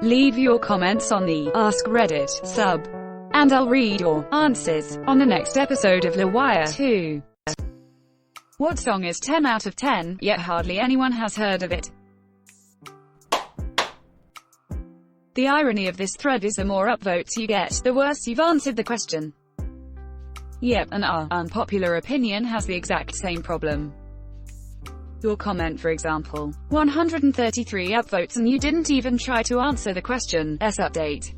Leave your comments on the Ask Reddit sub, and I'll read your answers on the next episode of LWIAR 2. What song is 10 out of 10, yet hardly anyone has heard of it? The irony of this thread is the more upvotes you get, the worse you've answered the question. Yep, and our unpopular opinion has the exact same problem. Your comment, for example, 133 upvotes and you didn't even try to answer the question. Update.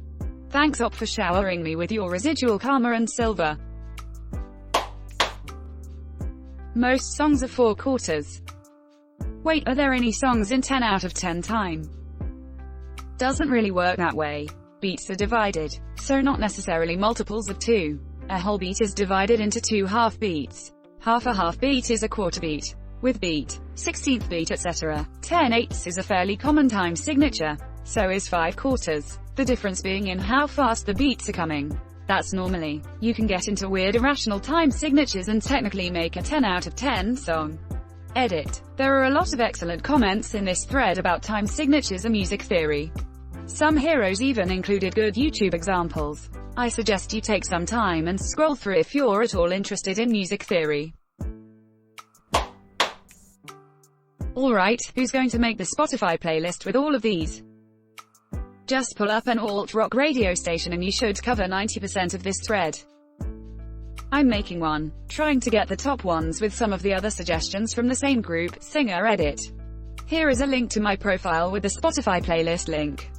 Thanks op for showering me with your residual karma and silver. Most songs are 4 quarters. Wait, are there any songs in 10 out of 10 time? Doesn't really work that way. Beats are divided, so not necessarily multiples of 2. A whole beat is divided into 2 half beats. Half a half beat is a quarter beat, with beat, 16th beat etc. 10/8 is a fairly common time signature, so is 5 quarters, the difference being in how fast the beats are coming. That's normally. You can get into weird irrational time signatures and technically make a 10 out of 10 song. Edit. There are a lot of excellent comments in this thread about time signatures and music theory. Some heroes even included good YouTube examples. I suggest you take some time and scroll through if you're at all interested in music theory. Alright, who's going to make the Spotify playlist with all of these? Just pull up an alt-rock radio station and you should cover 90% of this thread. I'm making one, trying to get the top ones with some of the other suggestions from the same group, Singer Edit. Here is a link to my profile with the Spotify playlist link.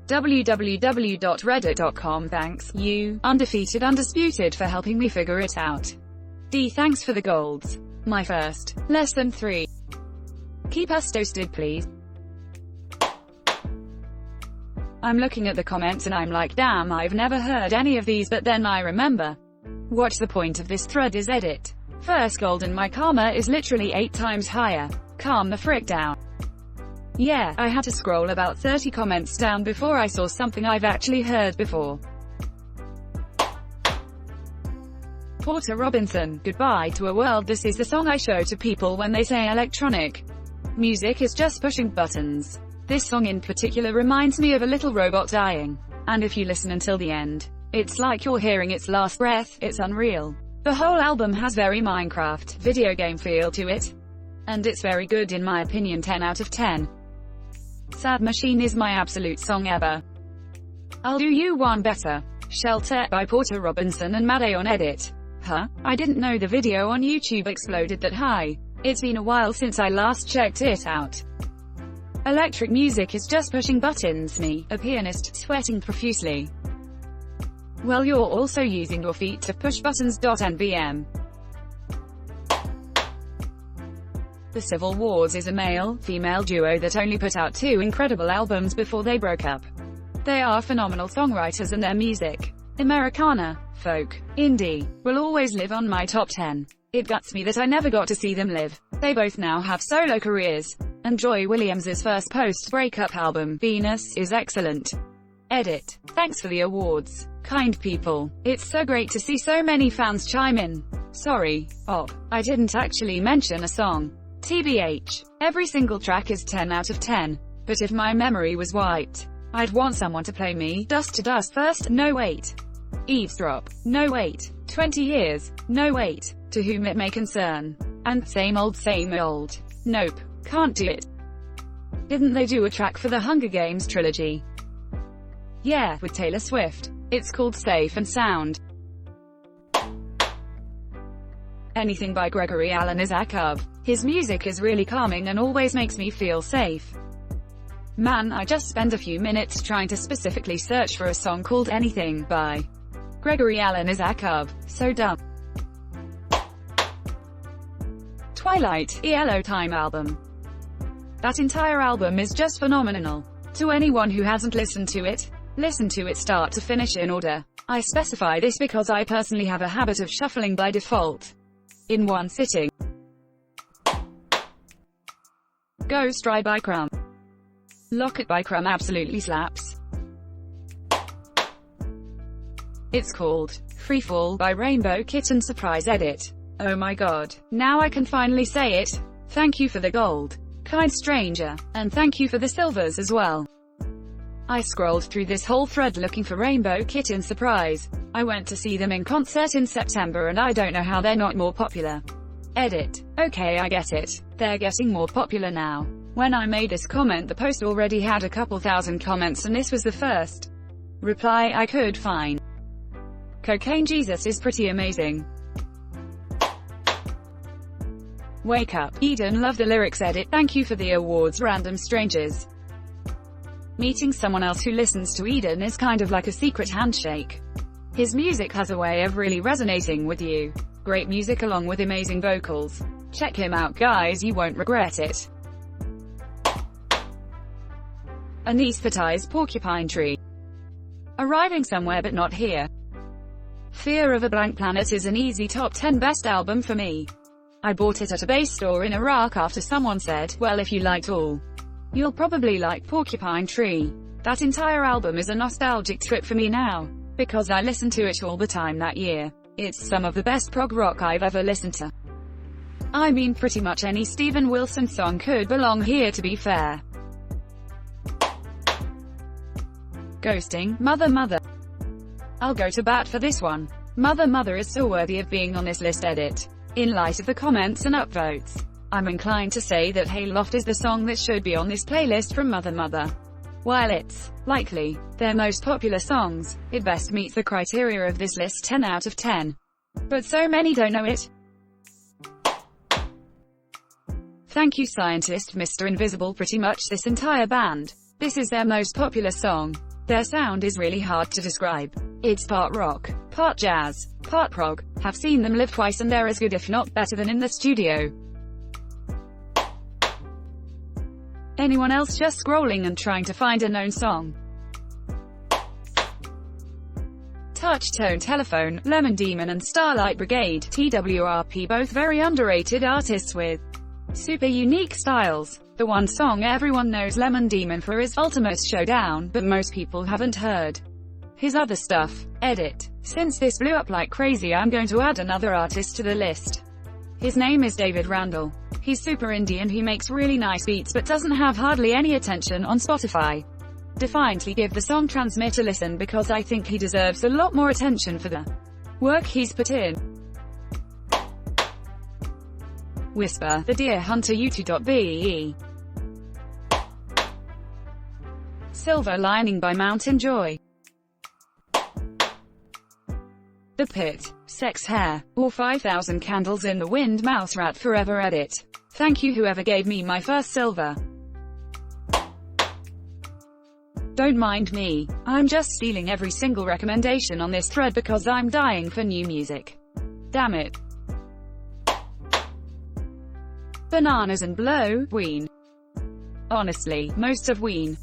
www.reddit.com. Thanks, you, Undefeated Undisputed, for helping me figure it out. D. Thanks for the golds. My first. Less than 3. Keep us toasted, please. I'm looking at the comments and I'm like, damn, I've never heard any of these, but then I remember. What's the point of this thread is edit. First gold and my karma is literally 8 times higher. Calm the frick down. Yeah, I had to scroll about 30 comments down before I saw something I've actually heard before. Porter Robinson, Goodbye to a World. This is the song I show to people when they say electronic music is just pushing buttons. This song in particular reminds me of a little robot dying. And if you listen until the end, it's like you're hearing its last breath. It's unreal. The whole album has very Minecraft, video game feel to it. And it's very good in my opinion, 10 out of 10. Sad Machine is my absolute song ever. I'll Do You One Better. Shelter by Porter Robinson and Madde on Edit. Huh? I didn't know the video on YouTube exploded that high. It's been a while since I last checked it out. Electric music is just pushing buttons. Me, a pianist, sweating profusely. Well, you're also using your feet to push buttons. NBM. The Civil Wars is a male-female duo that only put out 2 incredible albums before they broke up. They are phenomenal songwriters and their music, Americana, folk, indie, will always live on my top 10. It guts me that I never got to see them live. They both now have solo careers. And Joy Williams's first post-breakup album, Venus, is excellent. Edit. Thanks for the awards, kind people. It's so great to see so many fans chime in. Sorry, Op, I didn't actually mention a song. TBH. Every single track is 10 out of 10. But if my memory was wiped, I'd want someone to play me Dust to Dust first. No wait. Eavesdrop. No wait. 20 years. No wait. To Whom It May Concern. And Same Old Same Old. Nope. Can't do it. Didn't they do a track for the Hunger Games trilogy? Yeah, with Taylor Swift. It's called Safe and Sound. Anything by Gregory Alan is Akub. His music is really calming and always makes me feel safe. Man, I just spent a few minutes trying to specifically search for a song called Anything by Gregory Alan is Akub. So dumb. Twilight, ELO Time album. That entire album is just phenomenal. To anyone who hasn't listened to it, listen to it start to finish in order. I specify this because I personally have a habit of shuffling by default. In one sitting. Ghost Ride by Crumb. Locket by Crumb absolutely slaps. It's called Freefall by Rainbow Kitten. Surprise edit. Oh my god. Now I can finally say it. Thank you for the gold, kind stranger. And thank you for the silvers as well. I scrolled through this whole thread looking for Rainbow Kitten Surprise. I went to see them in concert in September and I don't know how they're not more popular. Edit. Okay, I get it. They're getting more popular now. When I made this comment, the post already had a couple thousand comments and this was the first reply I could find. Cocaine Jesus is pretty amazing. Wake up. Eden, love the lyrics. Edit. Thank you for the awards. Random strangers. Meeting someone else who listens to Eden is kind of like a secret handshake. His music has a way of really resonating with you. Great music along with amazing vocals. Check him out guys, you won't regret it. Anesthetized porcupine tree. Arriving somewhere but not here. Fear of a Blank Planet is an easy top 10 best album for me. I bought it at a bass store in Iraq after someone said, well, if you liked all, you'll probably like Porcupine Tree. That entire album is a nostalgic trip for me now, because I listened to it all the time that year. It's some of the best prog rock I've ever listened to. I mean, pretty much any Steven Wilson song could belong here, to be fair. Ghosting, Mother Mother. I'll go to bat for this one. Mother Mother is so worthy of being on this list. Edit. In light of the comments and upvotes, I'm inclined to say that Hayloft is the song that should be on this playlist from Mother Mother. While it's likely their most popular songs, it best meets the criteria of this list 10 out of 10. But so many don't know it. Thank you Scientist Mr. Invisible. Pretty much this entire band. This is their most popular song. Their sound is really hard to describe. It's part rock, part jazz, part prog. Have seen them live twice and they're as good if not better than in the studio. Anyone else just scrolling and trying to find a known song? Touch Tone Telephone, Lemon Demon and Starlight Brigade, TWRP, both very underrated artists with super unique styles. The one song everyone knows Lemon Demon for is Ultimate Showdown, but most people haven't heard his other stuff. Edit. Since this blew up like crazy, I'm going to add another artist to the list. His name is David Randall. He's super indie and he makes really nice beats but doesn't have hardly any attention on Spotify. Defiantly give the song Transmit a listen because I think he deserves a lot more attention for the work he's put in. Whisper, The Deer Hunter U2.be. Silver Lining by Mountain Joy. The Pit, Sex Hair, or 5,000 Candles in the Wind, Mouse Rat Forever. Edit. Thank you whoever gave me my first silver. Don't mind me. I'm just stealing every single recommendation on this thread because I'm dying for new music. Damn it. Bananas and Blow, Ween. Honestly, most of Ween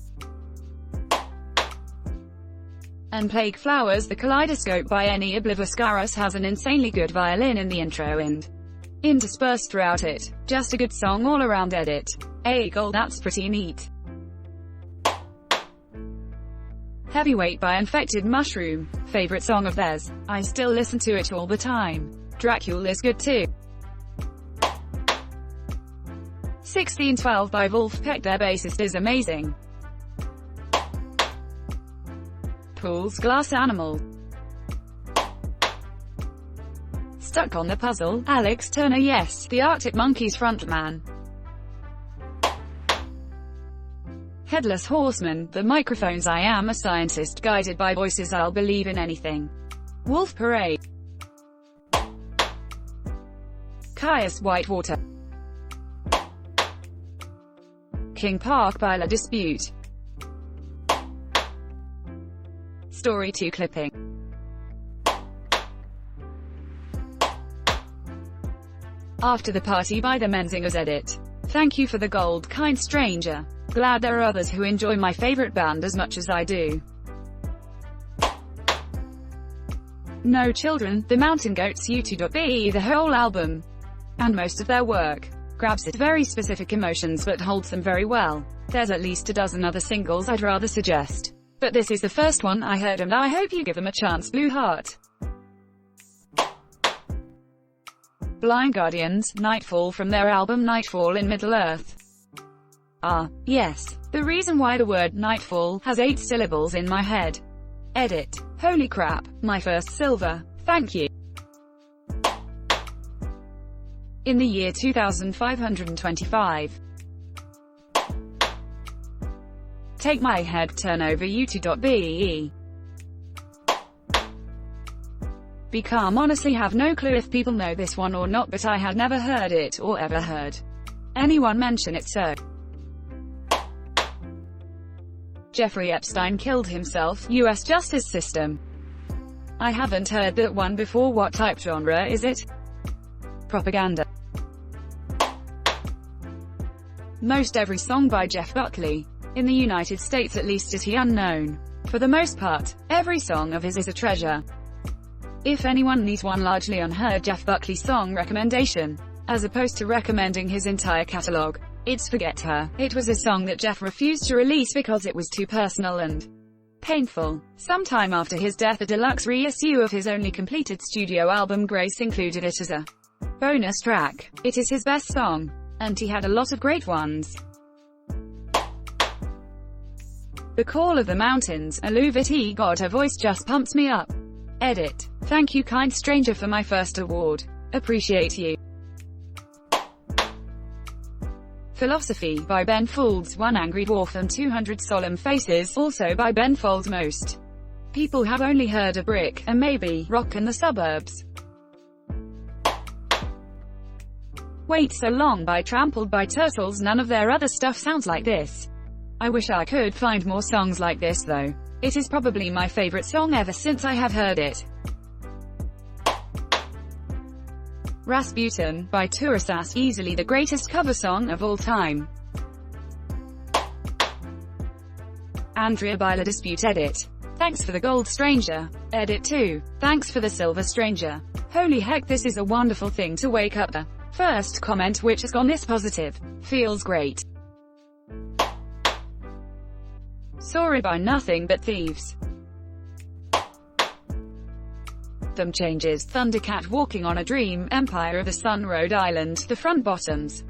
and Plague Flowers, The Kaleidoscope by Eni Obliviscaris has an insanely good violin in the intro and interspersed throughout it. Just a good song all around. Edit. Gold, that's pretty neat. Heavyweight by Infected Mushroom, favorite song of theirs. I still listen to it all the time. Dracula is good too. 1612 by Wolfpack, their bassist is amazing. Pool's Glass Animal. Stuck on the Puzzle, Alex Turner. Yes, the Arctic Monkeys frontman. Headless Horseman, The Microphones, I Am a Scientist, Guided by Voices, I'll Believe in Anything. Wolf Parade. Caius Whitewater. King Park by La Dispute. Story 2 Clipping. After the Party by the Menzingers. Edit. Thank you for the gold, kind stranger. Glad there are others who enjoy my favorite band as much as I do. No Children, The Mountain Goats U2.be. The whole album and most of their work grabs at very specific emotions but holds them very well. There's at least a dozen other singles I'd rather suggest, but this is the first one I heard and I hope you give them a chance. Blue Heart. Blind Guardians, Nightfall from their album Nightfall in Middle-earth. Ah, yes. The reason why the word nightfall has 8 syllables in my head. Edit. Holy crap, my first silver. Thank you. In the year 2525. Take my head, turn over YouTube.be. Be calm, honestly have no clue if people know this one or not, but I had never heard it or ever heard anyone mention it, so. Jeffrey Epstein killed himself, US justice system. I haven't heard that one before. What type genre is it? Propaganda. Most every song by Jeff Buckley. In the United States at least is he unknown. For the most part, every song of his is a treasure. If anyone needs one largely unheard Jeff Buckley song recommendation, as opposed to recommending his entire catalog, it's Forget Her. It was a song that Jeff refused to release because it was too personal and painful. Sometime after his death, a deluxe reissue of his only completed studio album Grace included it as a bonus track. It is his best song, and he had a lot of great ones. The Call of the Mountains, Aluviti, God, her voice just pumps me up. Edit. Thank you, kind stranger, for my first award. Appreciate you. Philosophy, by Ben Folds, One Angry Dwarf and 200 Solemn Faces, also by Ben Folds. Most people have only heard of Brick, and maybe Rock and the Suburbs. Wait So Long by Trampled by Turtles. None of their other stuff sounds like this. I wish I could find more songs like this though. It is probably my favorite song ever since I have heard it. Rasputin, by Turasas, easily the greatest cover song of all time. Andrea by La Dispute. Edit. Thanks for the gold, stranger. Edit 2. Thanks for the silver, stranger. Holy heck, this is a wonderful thing to wake up. The first comment which has gone this positive. Feels great. Sorry by Nothing But Thieves. Them Changes, Thundercat, Walking on a Dream, Empire of the Sun, Rhode Island, The Front Bottoms.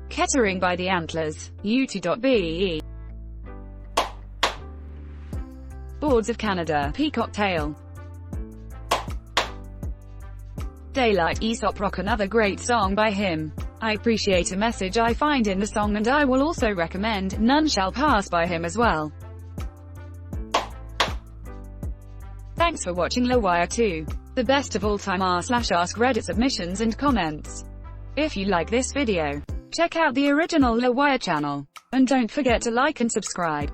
Kettering by the Antlers, U2.be. Boards of Canada, Peacock Tail. Daylight, Aesop Rock, another great song by him. I appreciate a message I find in the song, and I will also recommend None Shall Pass by him as well. Thanks for watching LWIAR 2. The best of all time r/AskReddit submissions and comments. If you like this video, check out the original LWIAR channel. And don't forget to like and subscribe.